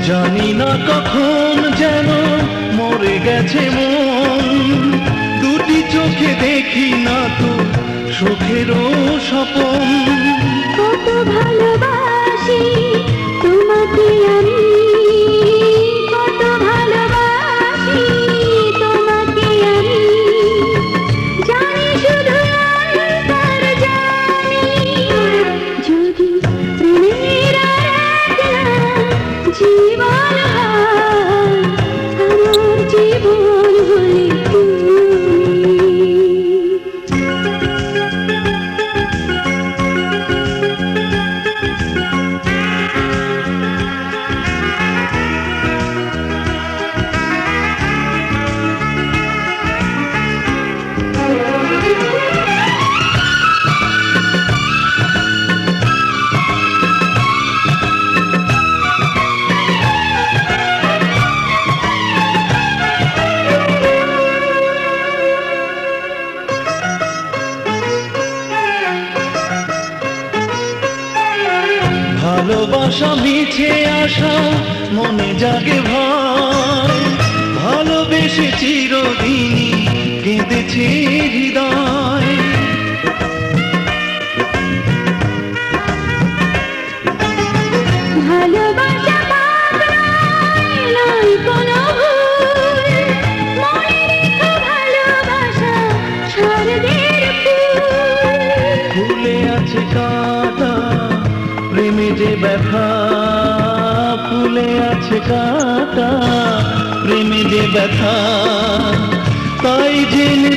জানি না কখন যেন মরে গেছে মন, দুটি চোখে দেখি না তো সুখেরও স্বপন। কত ভালোবাসি তোমাকে আমি, কত ভালোবাসি তোমাকে আমি, জানি শুধু অন্তর জানি। যদি প্রেমের জীবন হয়, আমার জীবন হলে তুমি। ভালোবাসা মিছে আশা মনে জাগে ভয়, ভালোবেসে চিরদিনই কেঁদেছে হৃদয়। ভালোবাসা নয় কোনো ভুল, মনে রেখো ভালোবাসা স্বর্গের ফুল। ফুলে আছে কাঁটা প্রেমে যে ব্যথা, ফুলে আছে কাঁটা প্রেমে যে ব্যথা, তাই জেনে